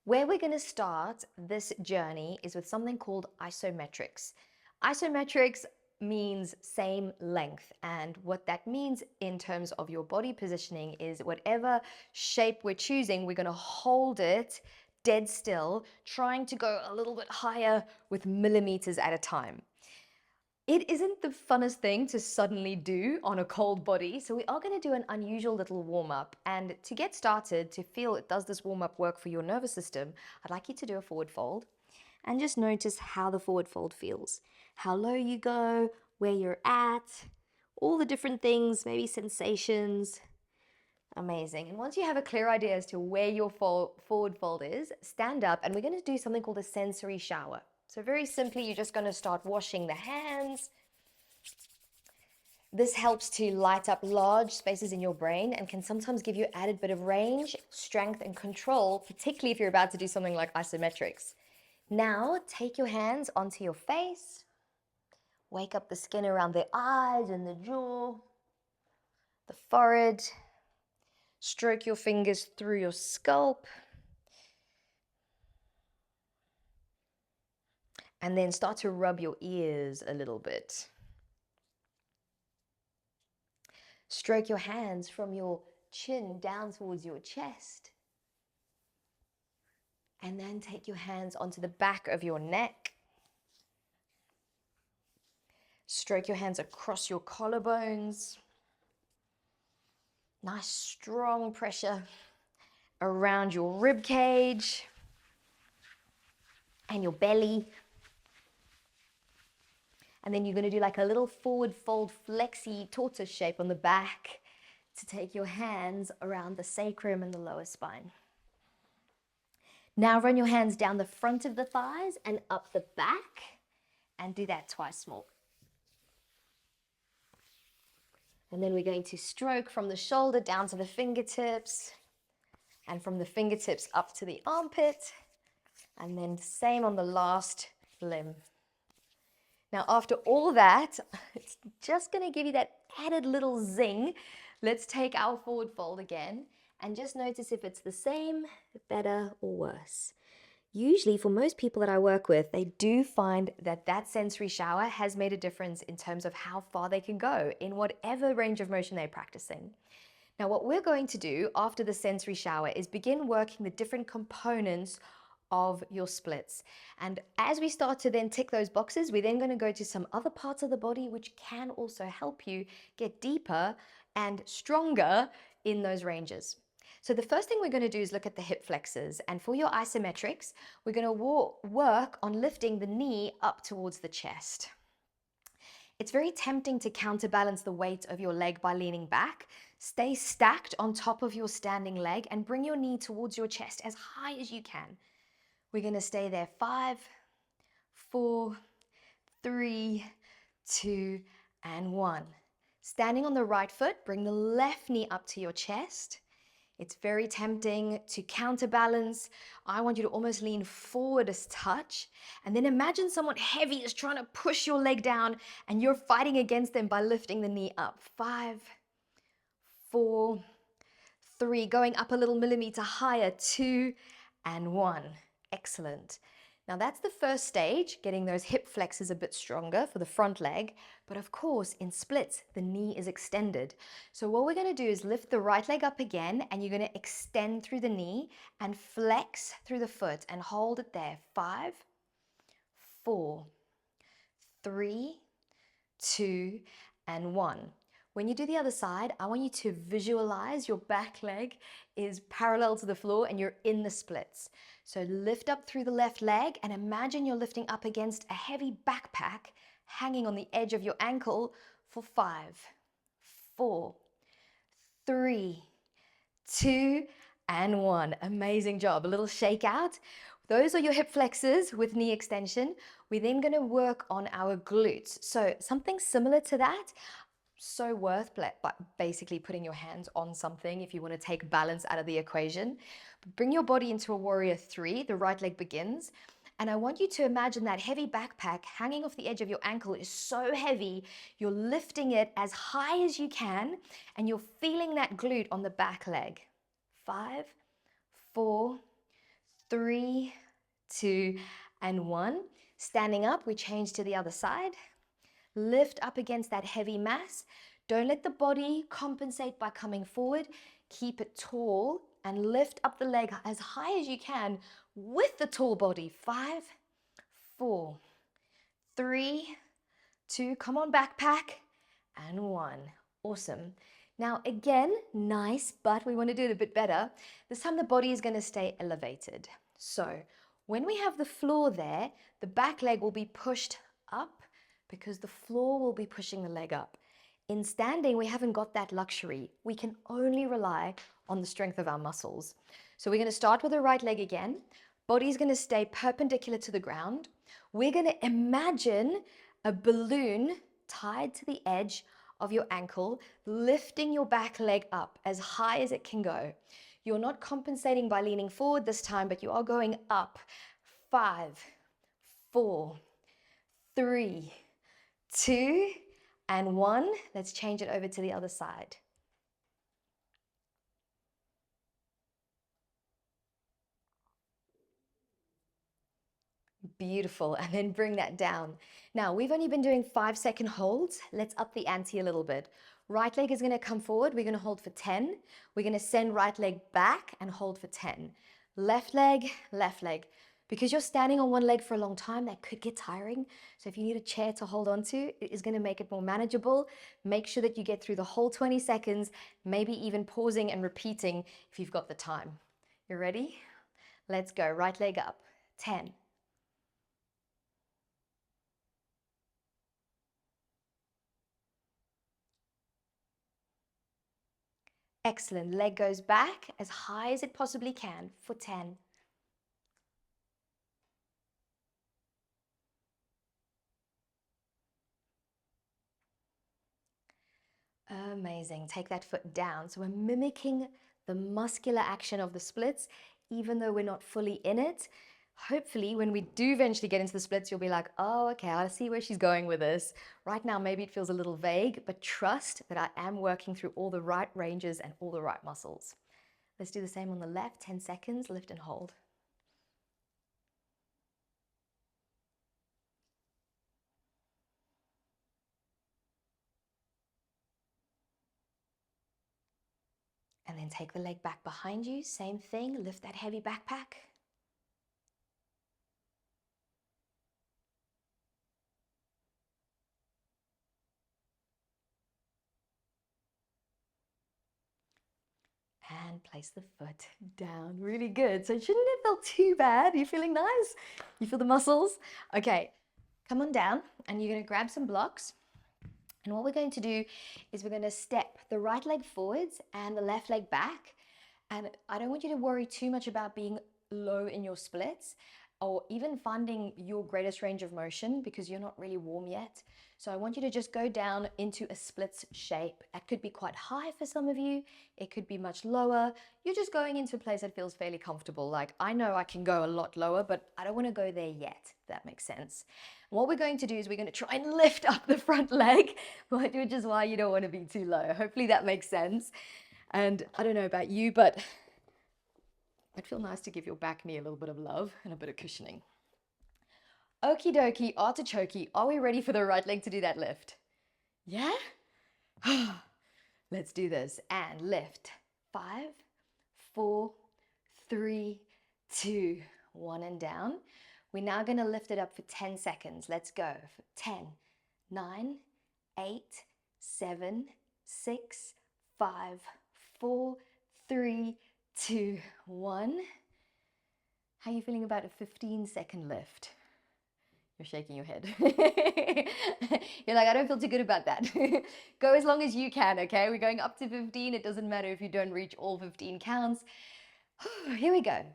Where we're going to start this journey is with something called isometrics. Isometrics means same length, and what that means in terms of your body positioning is whatever shape we're choosing, we're going to hold it dead still, trying to go a little bit higher with millimeters at a time. It isn't the funnest thing to suddenly do on a cold body, so we are going to do an unusual little warm-up. And to get started, to feel does this warm-up work for your nervous system, I'd like you to do a forward fold and just notice how the forward fold feels. How low you go, where you're at, all the different things, maybe sensations. Amazing. And once you have a clear idea as to where your forward fold is, stand up and we're going to do something called a sensory shower. So very simply, you're just going to start washing the hands. This helps to light up large spaces in your brain and can sometimes give you added bit of range, strength, and control, particularly if you're about to do something like isometrics. Now, take your hands onto your face. Wake up the skin around the eyes and the jaw, the forehead. Stroke your fingers through your scalp. And then start to rub your ears a little bit. Stroke your hands from your chin down towards your chest. And then take your hands onto the back of your neck. Stroke your hands across your collarbones. Nice strong pressure around your rib cage and your belly. And then you're going to do like a little forward fold flexi tortoise shape on the back to take your hands around the sacrum and the lower spine. Now run your hands down the front of the thighs and up the back and do that twice more. And then we're going to stroke from the shoulder down to the fingertips and from the fingertips up to the armpit, and then same on the last limb. Now, after all that, it's just going to give you that added little zing. Let's take our forward fold again and just notice if it's the same, better, or worse. Usually, for most people that I work with, they do find that that sensory shower has made a difference in terms of how far they can go in whatever range of motion they're practicing. Now, what we're going to do after the sensory shower is begin working the different components of your splits. And as we start to then tick those boxes, we're then going to go to some other parts of the body which can also help you get deeper and stronger in those ranges. So the first thing we're going to do is look at the hip flexors. And for your isometrics, we're going to work on lifting the knee up towards the chest. It's very tempting to counterbalance the weight of your leg by leaning back. Stay stacked on top of your standing leg and bring your knee towards your chest as high as you can. We're going to stay there. 5, 4, 3, 2, and 1. Standing on the right foot, bring the left knee up to your chest. It's very tempting to counterbalance. I want you to almost lean forward a touch, and then imagine someone heavy is trying to push your leg down and you're fighting against them by lifting the knee up. 5, 4, 3, going up a little millimeter higher, 2, and 1. Excellent. Now that's the first stage, getting those hip flexors a bit stronger for the front leg. But of course, in splits, the knee is extended. So what we're going to do is lift the right leg up again, and you're going to extend through the knee and flex through the foot and hold it there. 5, 4, 3, 2, and 1. When you do the other side, I want you to visualize your back leg is parallel to the floor and you're in the splits. So lift up through the left leg and imagine you're lifting up against a heavy backpack hanging on the edge of your ankle for 5, 4, 3, 2, and 1. Amazing job. A little shake out. Those are your hip flexors with knee extension. We're then going to work on our glutes. So something similar to that. So worth basically putting your hands on something if you want to take balance out of the equation. Bring your body into a warrior 3. The right leg begins. And I want you to imagine that heavy backpack hanging off the edge of your ankle is so heavy, you're lifting it as high as you can, and you're feeling that glute on the back leg. 5, 4, 3, 2, and 1. Standing up, we change to the other side. Lift up against that heavy mass. Don't let the body compensate by coming forward. Keep it tall and lift up the leg as high as you can with the tall body. 5, 4, 3, 2, come on, backpack, and 1. Awesome. Now again, nice, but we want to do it a bit better. This time the body is going to stay elevated. So when we have the floor there, the back leg will be pushed up because the floor will be pushing the leg up. In standing, we haven't got that luxury. We can only rely on the strength of our muscles. So we're going to start with the right leg again. Body's going to stay perpendicular to the ground. We're going to imagine a balloon tied to the edge of your ankle, lifting your back leg up as high as it can go. You're not compensating by leaning forward this time, but you are going up. 5, 4, 3, 2, and 1. Let's change it over to the other side. Beautiful, and then bring that down. Now, we've only been doing 5-second holds. Let's up the ante a little bit. Right leg is going to come forward. We're going to hold for 10. We're going to send right leg back and hold for 10. Left leg, left leg. Because you're standing on one leg for a long time, that could get tiring. So if you need a chair to hold on to, it is going to make it more manageable. Make sure that you get through the whole 20 seconds, maybe even pausing and repeating if you've got the time. You ready? Let's go. Right leg up. 10. Excellent. Leg goes back as high as it possibly can for 10. Amazing. Take that foot down. So we're mimicking the muscular action of the splits, even though we're not fully in it. Hopefully, when we do eventually get into the splits, you'll be like, oh, okay, I see where she's going with this. Right now, maybe it feels a little vague, but trust that I am working through all the right ranges and all the right muscles. Let's do the same on the left. 10 seconds, lift and hold. And then take the leg back behind you. Same thing, lift that heavy backpack. And place the foot down. Really good. So shouldn't it feel too bad? Are you feeling nice? You feel the muscles? Okay, come on down and you're going to grab some blocks. And what we're going to do is we're going to step the right leg forwards and the left leg back. And I don't want you to worry too much about being low in your splits or even finding your greatest range of motion because you're not really warm yet. So I want you to just go down into a splits shape. That could be quite high for some of you. It could be much lower. You're just going into a place that feels fairly comfortable. Like, I know I can go a lot lower, but I don't want to go there yet, if that makes sense. And what we're going to do is we're going to try and lift up the front leg, which is why you don't want to be too low. Hopefully that makes sense. And I don't know about you, but it'd feel nice to give your back knee a little bit of love and a bit of cushioning. Okie dokie, artichoke, are we ready for the right leg to do that lift? Yeah? Let's do this. And lift. 5, 4, 3, 2, 1, and down. We're now going to lift it up for 10 seconds. Let's go. 10, 9, 8, 7, 6, 5, 4, 3, 2, 1. How are you feeling about a 15-second lift? You're shaking your head. You're like, I don't feel too good about that. Go as long as you can, okay? We're going up to 15. It doesn't matter if you don't reach all 15 counts. Here we go.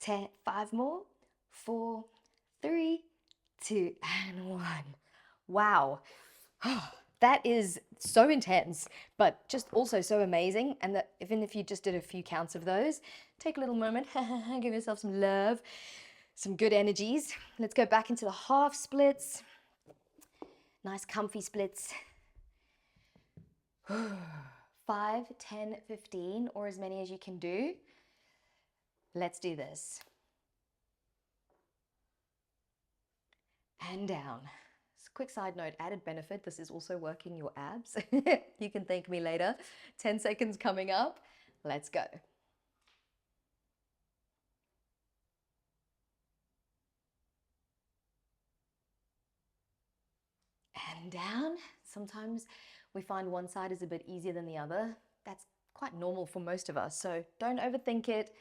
10, 5 more. 4, 3, 2, and 1. Wow. That is so intense, but just also so amazing. And that even if you just did a few counts of those, take a little moment, give yourself some love, some good energies. Let's go back into the half splits. Nice comfy splits. 5, 10, 15, or as many as you can do. Let's do this. And down. Quick side note, added benefit, this is also working your abs. You can thank me later. 10 seconds coming up. Let's go. And down. Sometimes we find one side is a bit easier than the other. That's quite normal for most of us, so don't overthink it.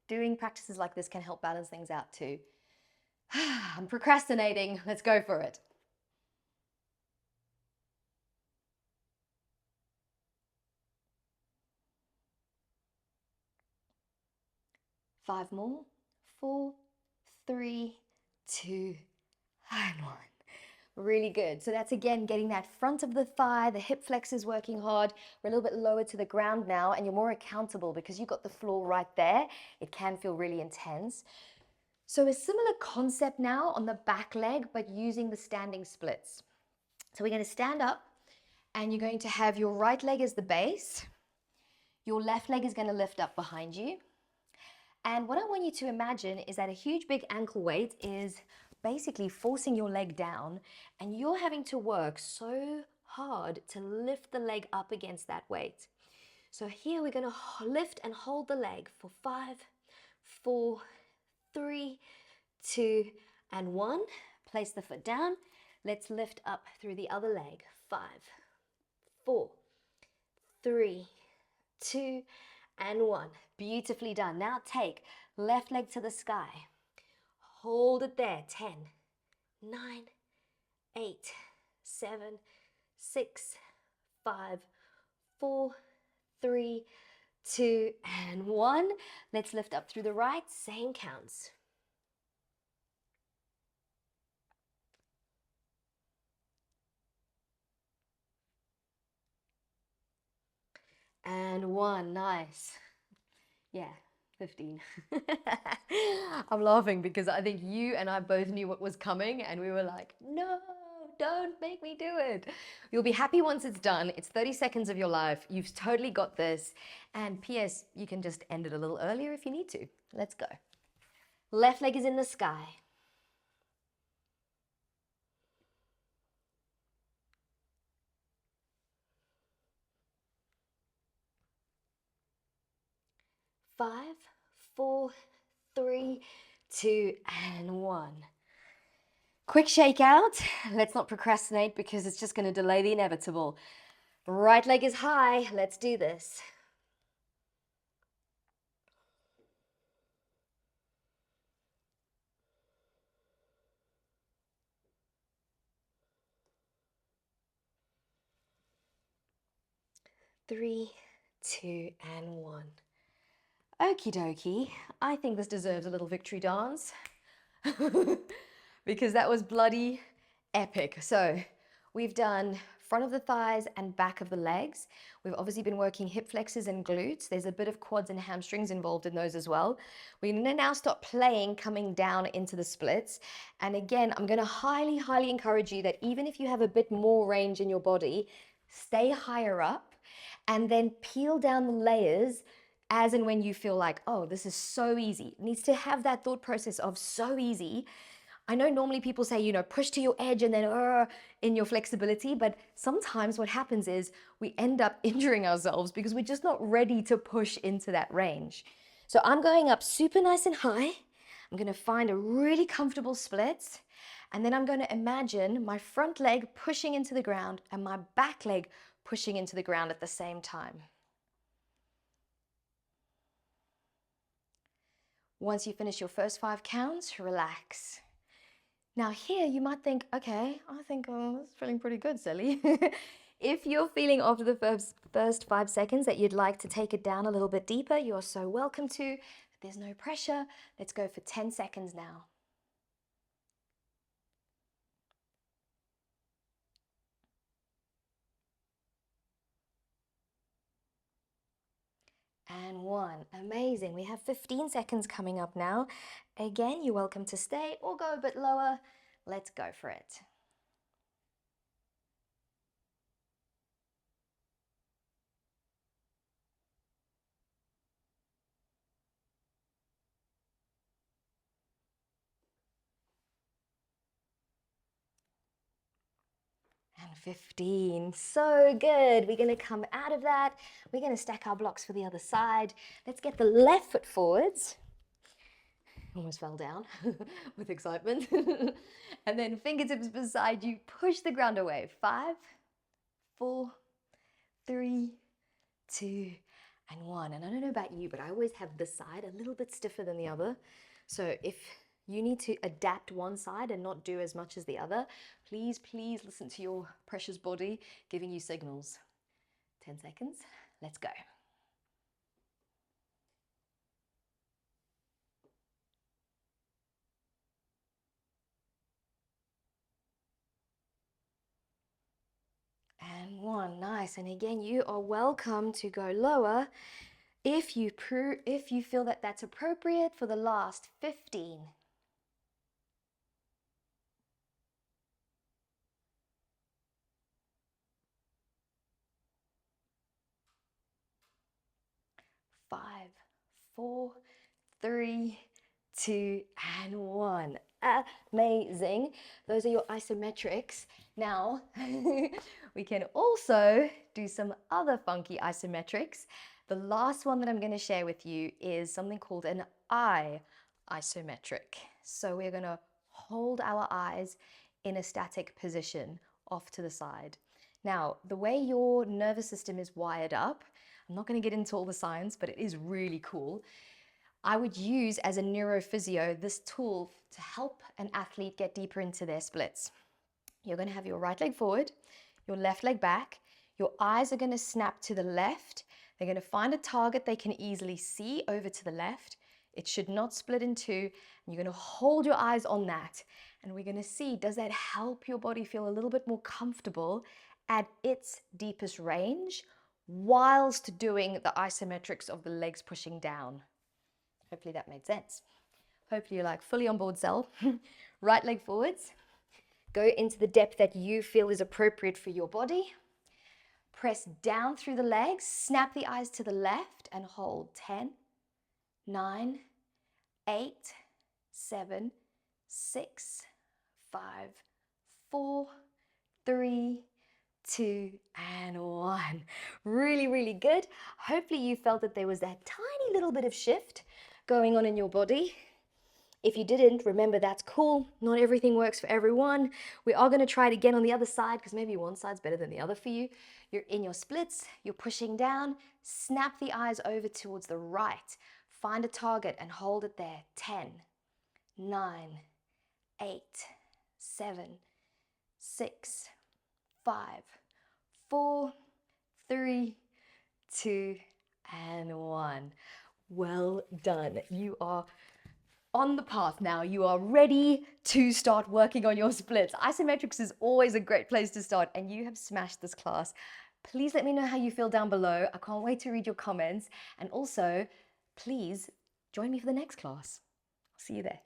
Doing practices like this can help balance things out too. I'm procrastinating. Let's go for it. 5 more. 4, 3, 2, and 1. Really good. So that's again getting that front of the thigh, the hip flexors working hard. We're a little bit lower to the ground now, and you're more accountable because you've got the floor right there. It can feel really intense. So a similar concept now on the back leg, but using the standing splits. So we're going to stand up, and you're going to have your right leg as the base. Your left leg is going to lift up behind you. And what I want you to imagine is that a huge big ankle weight is basically forcing your leg down, and you're having to work so hard to lift the leg up against that weight. So here we're going to lift and hold the leg for 5, 4, 3, 2, and 1. Place the foot down. Let's lift up through the other leg. 5, 4, 3, 2, and 1. Beautifully done. Now take left leg to the sky. Hold it there. 10, 9, 8, 7, 6, 5, 4, 3, 2, and 1. Let's lift up through the right. Same counts. And 1. Nice. Yeah, 15. I'm laughing because I think you and I both knew what was coming, and we were like, no, don't make me do it. You'll be happy once it's done. It's 30 seconds of your life. You've totally got this. And P.S., you can just end it a little earlier if you need to. Let's go. Left leg is in the sky. 5, 4, 3, 2, and 1. Quick shakeout. Let's not procrastinate because it's just going to delay the inevitable. Right leg is high. Let's do this. Three, 2, and 1. Okie dokie. I think this deserves a little victory dance because that was bloody epic. So we've done front of the thighs and back of the legs. We've obviously been working hip flexors and glutes. There's a bit of quads and hamstrings involved in those as well. We're going to now start playing coming down into the splits. And again, I'm going to highly, highly encourage you that even if you have a bit more range in your body, stay higher up and then peel down the layers as and when you feel like, oh, this is so easy. It needs to have that thought process of so easy. I know normally people say, push to your edge and then in your flexibility, but sometimes what happens is we end up injuring ourselves because we're just not ready to push into that range. So I'm going up super nice and high. I'm going to find a really comfortable split, and then I'm going to imagine my front leg pushing into the ground and my back leg pushing into the ground at the same time. Once you finish your first 5 counts, relax. Now here you might think, okay, I think that's feeling pretty good, Sally. If you're feeling after the first 5 seconds that you'd like to take it down a little bit deeper, you're so welcome to. There's no pressure. Let's go for 10 seconds now. And 1. Amazing. We have 15 seconds coming up now. Again, you're welcome to stay or go a bit lower. Let's go for it. and 15. So good. We're going to come out of that. We're going to stack our blocks for the other side. Let's get the left foot forwards. Almost fell down with excitement. And then fingertips beside you. Push the ground away. 5, 4, 3, 2, and 1. And I don't know about you, but I always have this side a little bit stiffer than the other. So if you need to adapt one side and not do as much as the other, please listen to your precious body giving you signals. 10 seconds. Let's go. And 1. Nice. And again, you are welcome to go lower if you feel that that's appropriate for the last 15. 5, 4, 3, 2, and 1. Amazing. Those are your isometrics. Now, we can also do some other funky isometrics. The last one that I'm going to share with you is something called an eye isometric. So we're going to hold our eyes in a static position off to the side. Now, the way your nervous system is wired up, I'm not going to get into all the science, but it is really cool. I would use as a neurophysio this tool to help an athlete get deeper into their splits. You're going to have your right leg forward, your left leg back. Your eyes are going to snap to the left. They're going to find a target they can easily see over to the left. It should not split in two. And you're going to hold your eyes on that. And we're going to see, does that help your body feel a little bit more comfortable at its deepest range whilst doing the isometrics of the legs pushing down? Hopefully that made sense. Hopefully you're like fully on board, Cell. Right leg forwards. Go into the depth that you feel is appropriate for your body. Press down through the legs. Snap the eyes to the left and hold. 10, 9, 8, 7, 6, 5, 4, 3, 2, and 1. Really, really good. Hopefully you felt that there was that tiny little bit of shift going on in your body. If you didn't, remember that's cool. Not everything works for everyone. We are going to try it again on the other side because maybe one side's better than the other for you. You're in your splits, you're pushing down, snap the eyes over towards the right. Find a target and hold it there. 10, 9, 8, 7, 6, 5, 4, 3, 2, and 1. Well done. You are on the path now. You are ready to start working on your splits. Isometrics is always a great place to start, and you have smashed this class. Please let me know how you feel down below. I can't wait to read your comments. And also, please join me for the next class. I'll see you there.